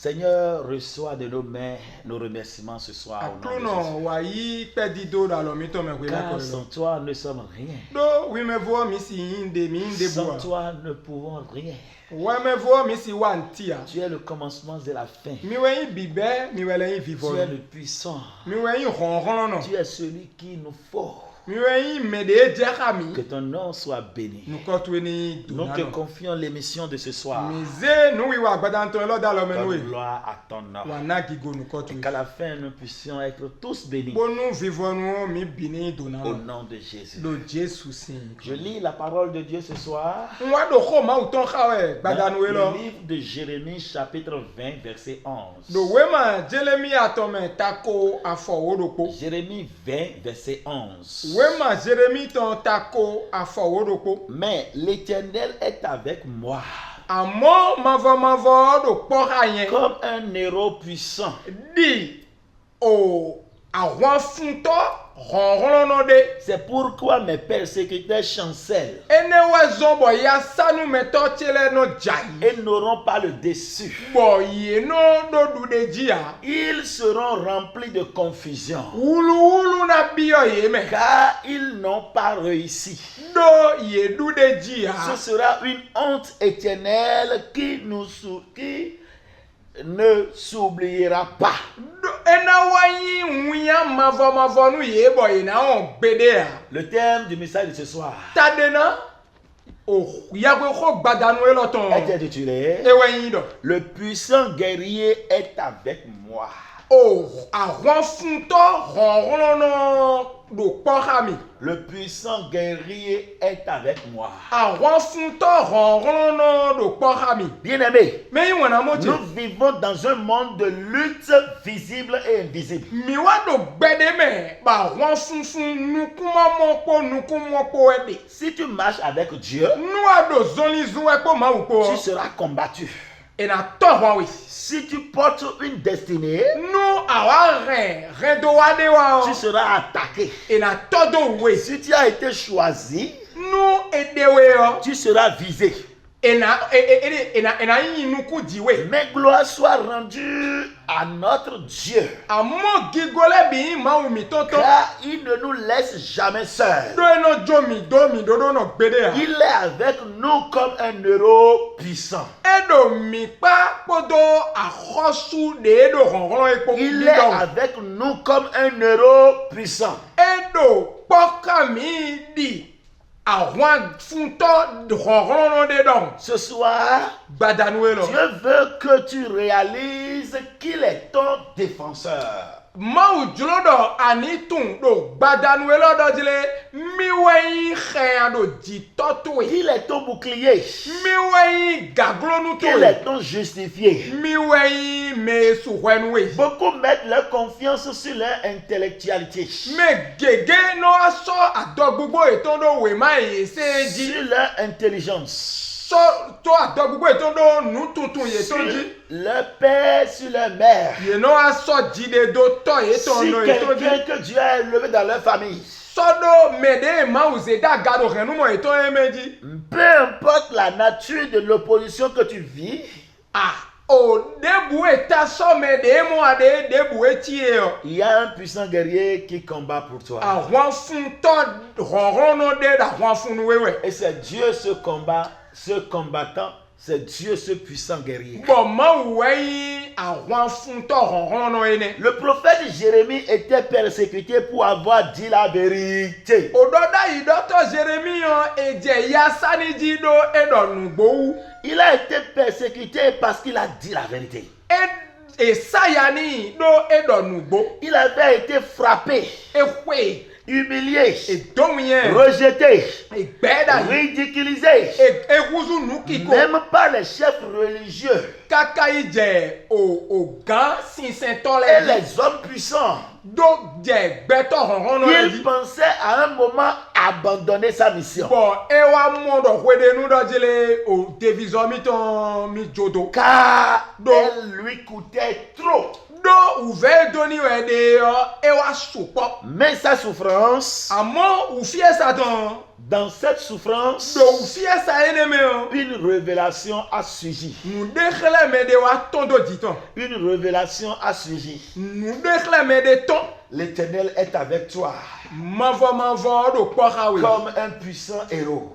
Seigneur, reçois de nos mains nos remerciements ce soir au nom de Jésus. Car sans toi, nous ne sommes rien. Sans toi, nous ne pouvons rien. Tu es le commencement de la fin. Tu es le puissant. Tu es celui qui nous faut. Que ton nom soit béni. Nous te confions l'émission de ce soir. Donne gloire à ton nom. Et qu'à la fin, nous puissions être tous bénis. Au nom de Jésus. Je lis la parole de Dieu ce soir. Dans le livre de Jérémie, chapitre 20, verset 11. Jérémie 20, verset 11. Mais l'Éternel est avec moi. Comme un héros puissant. C'est pourquoi mes persécuteurs chancellent et n'auront pas le déçu. Ils seront remplis de confusion car ils n'ont pas réussi. Ce sera une honte éternelle qui ne s'oubliera pas. Le thème du message de ce soir est intitulé Le puissant guerrier est avec moi. Le puissant guerrier est avec moi. Bien-aimés, nous vivons dans un monde de lutte visible et invisible. Si tu marches avec Dieu, tu seras combattu. Si tu portes une destinée, tu seras attaqué. Si tu as été choisi, tu seras visé. Mais gloire soit rendue à notre Dieu, car il ne nous laisse jamais seuls. Il est avec nous comme un héros puissant. Il est avec nous comme un héros puissant. Ce soir, Dieu veut que tu réalises qu'il est ton défenseur. Il est ton bouclier. Il est ton justifié. Beaucoup mettent leur confiance sur leur intellectualité, sur leur intelligence, sur leur père, sur leur mère. Si quelqu'un que Dieu a élevé dans leur famille, peu importe la nature de l'opposition que tu vis, il y a un puissant guerrier qui combat pour toi. Et c'est Dieu ce combattant, c'est Dieu ce puissant guerrier. Le prophète Jérémie était persécuté pour avoir dit la vérité. Il a été persécuté parce qu'il a dit la vérité. Il avait été frappé, humilié, rejeté, ridiculisé, même par les chefs religieux et les hommes puissants. Il pensait à un moment abandonner sa mission, car elle lui coûtait trop. Mais sa souffrance, dans cette souffrance, une révélation a surgi. Une révélation a surgi. L'Éternel est avec toi. Comme un puissant héros.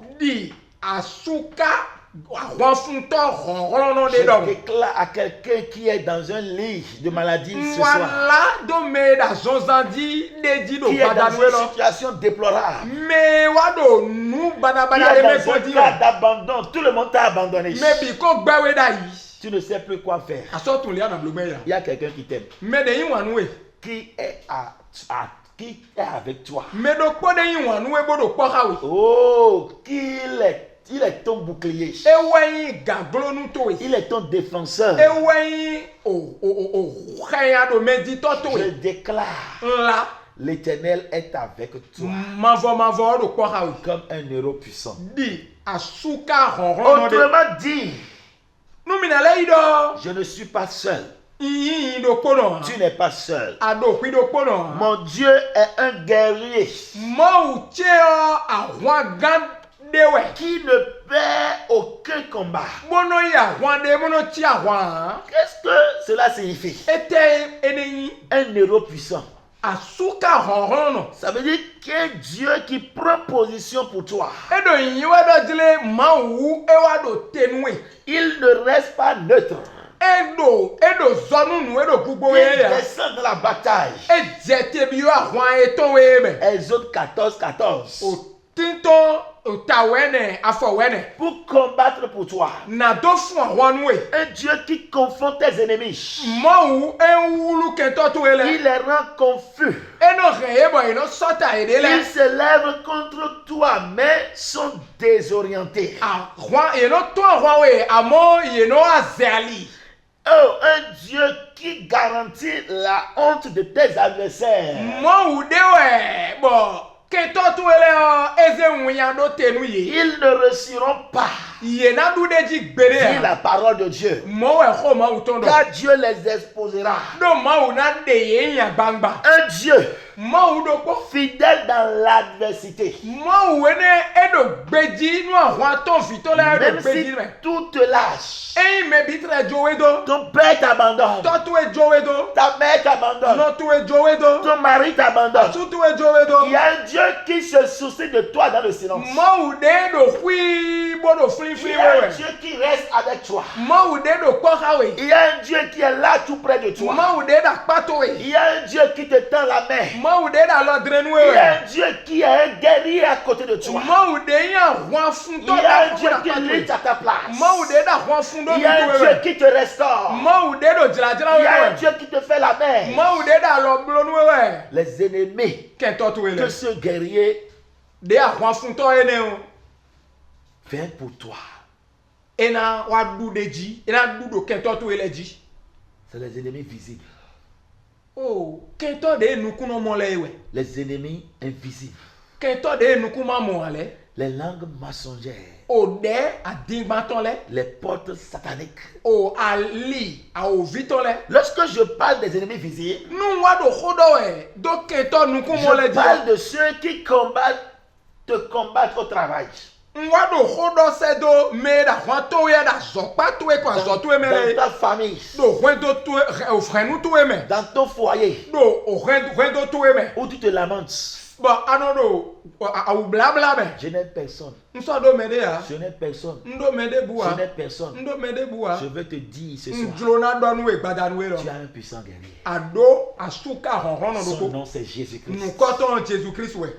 Je déclare à quelqu'un qui est dans un lit de maladie ce soir, qui est dans une situation déplorable, qui est dans un cas d'abandon, tout le monde t'a abandonné. Tu ne sais plus quoi faire. Il y a quelqu'un qui t'aime, qui est avec toi. Oh, il est ton bouclier. Il est ton défenseur. Je déclare, l'Éternel est avec toi. Comme un héros puissant. Autrement dit, je ne suis pas seul. Tu n'es pas seul. Mon Dieu est un guerrier qui ne perd aucun combat. Qu'est-ce que cela signifie? Un héros puissant. Ça veut dire qu'un Dieu qui prend position pour toi. Il ne reste pas neutre. Il descend dans la bataille. Exode 14:14. Pour combattre pour toi. Un Dieu qui confronte tes ennemis. Il les rend confus. Ils se lèvent contre toi mais sont désorientés. Oh, un Dieu qui garantit la honte de tes adversaires. Ils ne réussiront pas. Dis la parole de Dieu. Car Dieu les exposera. Un Dieu fidèle dans l'adversité. Même si tout te lâche, ton père t'abandonne, ta mère t'abandonne, ton mari t'abandonne, il y a un Dieu qui se soucie de toi dans le silence. Il y a un Dieu qui reste avec toi. Il y a un Dieu qui est là tout près de toi. Il y a un Dieu qui te tend la main. Il y a un Dieu qui est un guerrier à côté de toi. Il y a un Dieu qui lutte à ta place. Il y a un Dieu qui te restaure. Il y a un Dieu qui te fait la main. Les ennemis que ce guerrier vient pour toi. C'est les ennemis visibles. Oh, les ennemis invisibles. Les langues mensongères. Les portes sataniques. Lorsque je parle des ennemis visibles, je parle de ceux qui te combattent au travail. Dans ta famille, dans ton foyer, où tu te lamentes. Je n'ai personne. Je n'ai personne. Je n'ai personne. Je veux te dire ce soir, tu as un puissant guerrier. Son nom c'est Jésus-Christ.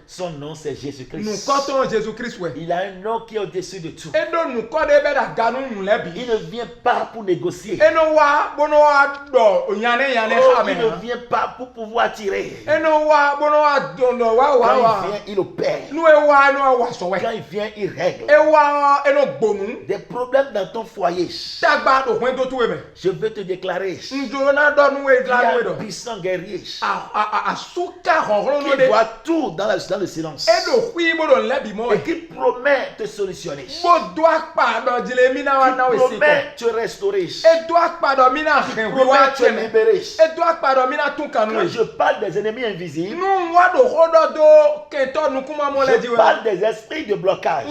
Son nom c'est Jésus-Christ. Il a un nom qui est au-dessus de tout. Il ne vient pas pour négocier. Il ne vient pas pour pouvoir tirer. Quand il vient, il opère. Quand il vient, il qui règle des problèmes dans ton foyer, je veux te déclarer qu'il y a un puissant guerrier qui voit tout dans le silence et qui promet te solutionner, qui promet te restaurer, qui promet te libérer. Quand je parle des ennemis invisibles, je parle des esprits de blocage,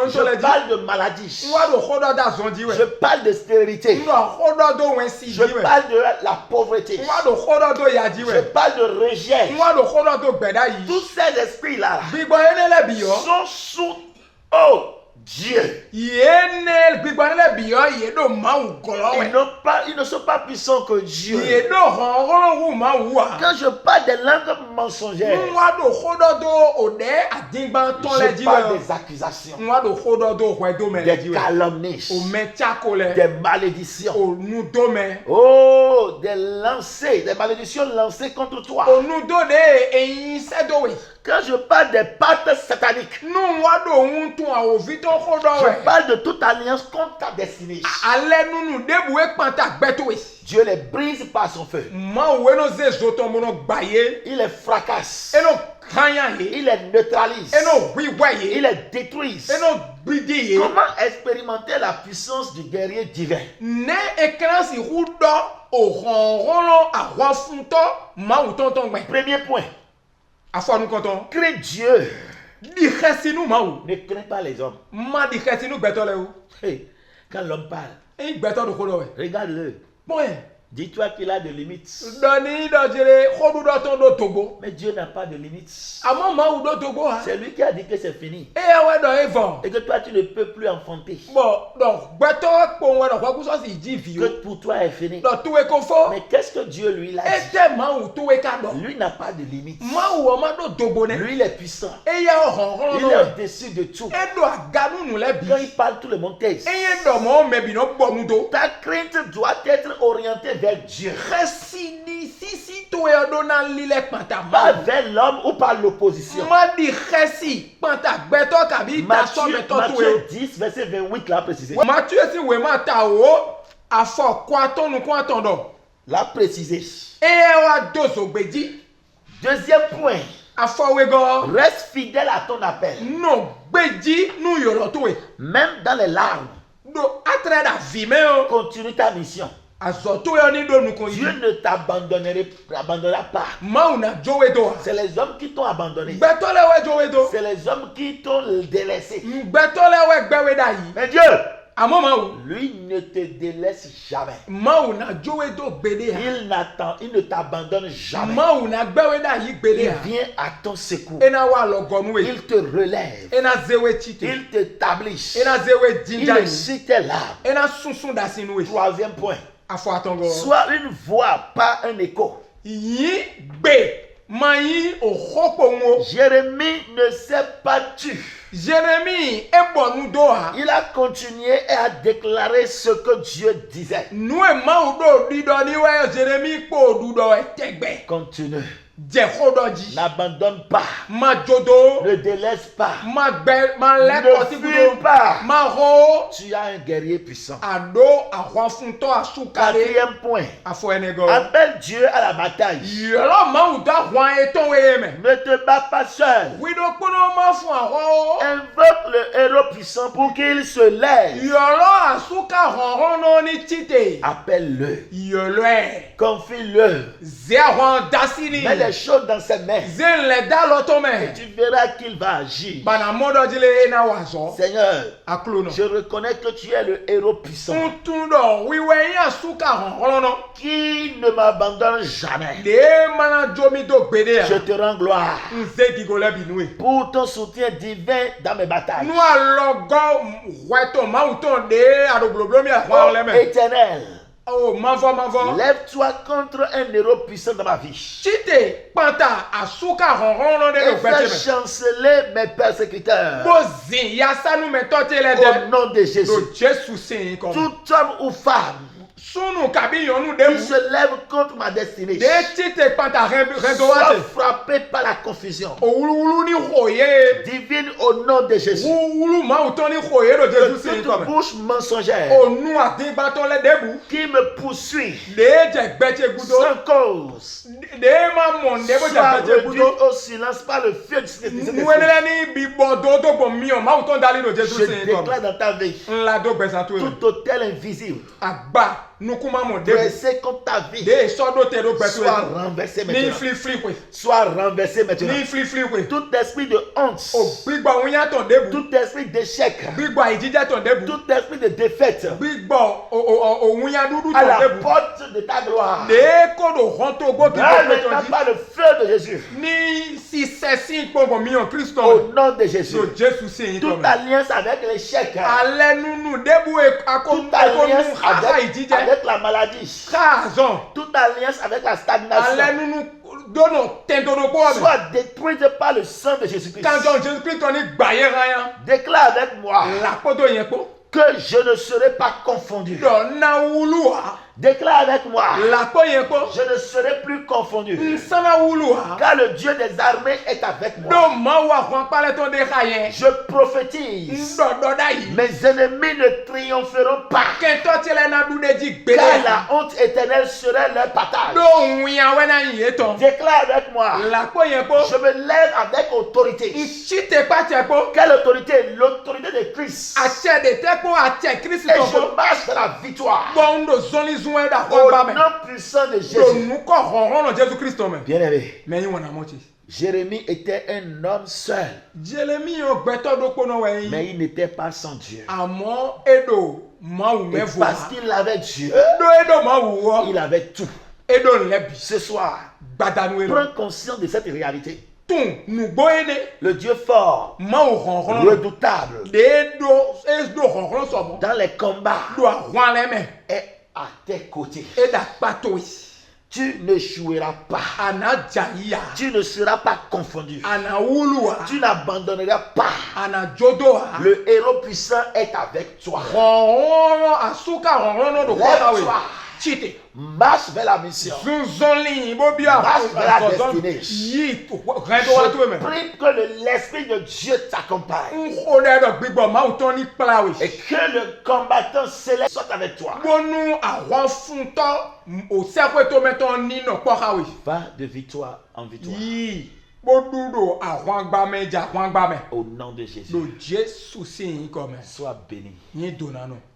je parle de maladie, je parle de stérilité, je parle de la pauvreté, je parle de rejet. Tous ces esprits-là sont sous Dieu. Ils ne sont pas puissants que Dieu. Quand je parle des langues mensongères, je parle des accusations, des calomnies, des malédictions. Oh, des malédictions lancées contre toi. Quand je parle des pactes sataniques, je parle de toute alliance contre ta destinée. Dieu les brise par son feu. Il les fracasse. Il les neutralise. Il les détruit. Comment expérimenter la puissance du guerrier divin? Premier point. Crains Dieu. Ne crains pas les hommes. Hey, quand l'homme parle, regarde-le. Dis-toi qu'il a des limites. Mais Dieu n'a pas de limites. C'est lui qui a dit que c'est fini. Et que toi tu ne peux plus enfanter. Que pour toi est fini. Mais qu'est-ce que Dieu lui a dit? Lui n'a pas de limites. Lui il est puissant. Il est au-dessus de tout. Quand il parle, tout le monde taise. Ta crainte doit être orientée vers Dieu. Pas vers l'homme ou par l'opposition. Matthieu 10, verset 28 l'a précisé. L'a précisé. Deuxième point. Reste fidèle à ton appel. Même dans les larmes. Continue ta mission. Dieu ne t'abandonnera pas. C'est les hommes qui t'ont abandonné. C'est les hommes qui t'ont délaissé. Mais Dieu, lui ne te délaisse jamais. Il ne t'abandonne jamais. Il vient à ton secours. Il te relève. Il t'établit. Il excite tes larmes. Troisième point. Sois une voix, pas un écho. Jérémie ne s'est pas tu. Il a continué et a déclaré ce que Dieu disait. Continue. N'abandonne pas. Ne délaisse pas. Ne fuis pas. Tu as un guerrier puissant. Quatrième point. Appelle Dieu à la bataille. Ne te bats pas seul. Invoque le héros puissant pour qu'il se lève. Appelle-le. Confie-le. Mets les choses dans ses mains. Et tu verras qu'il va agir. Seigneur, je reconnais que tu es le héros puissant qui ne m'abandonne jamais. Je te rends gloire pour ton soutien divin dans mes batailles. Oh, Éternel, lève-toi contre un héros puissant dans ma vie. Et fais chanceler mes persécuteurs. Au nom de Jésus. Tout homme ou femme Sunu kabi yonu qui se lève contre ma destinée soit frappé par la confusion divine au nom de Jésus. Que toute bouche mensongère qui me poursuit sans cause soit réduite au silence par le feu du Saint-Esprit. Je déclare dans ta vie tout autel invisible dressé contre ta vie soit renversé maintenant. Soit renversé maintenant. Tout esprit de honte, tout esprit d'échec, tout esprit de défaite à la porte de ta gloire, maintenant par le feu de Jésus, au nom de Jésus. Toute alliance avec l'échec, toute alliance avec la maladie, toute alliance avec la stagnation soit détruite par le sang de Jésus-Christ. Déclare avec moi que je ne serai pas confondu. Déclare avec moi, je ne serai plus confondu, car le Dieu des armées est avec moi. Je prophétise, mes ennemis ne triompheront pas, car la honte éternelle serait leur partage. Déclare avec moi, je me lève avec autorité. Quelle autorité? L'autorité de Christ. Et je marche dans la victoire. Au nom puissant de Jésus. Bien-aimé, Jérémie était un homme seul, mais il n'était pas sans Dieu. Et parce qu'il avait Dieu, il avait tout. Ce soir, prends conscience de cette réalité. Le Dieu fort, redoutable, dans les combats, est à tes côtés. Tu ne joueras pas. Tu ne seras pas confondu. Tu n'abandonneras pas. Le héros puissant est avec toi. Lève-toi. Marche vers la mission. Marche vers la destinée. Je prie que l'Esprit de Dieu t'accompagne. Et que le combattant céleste soit avec toi. Va de victoire en victoire. Au nom de Jésus. Sois béni.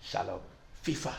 Shalom. FIFA.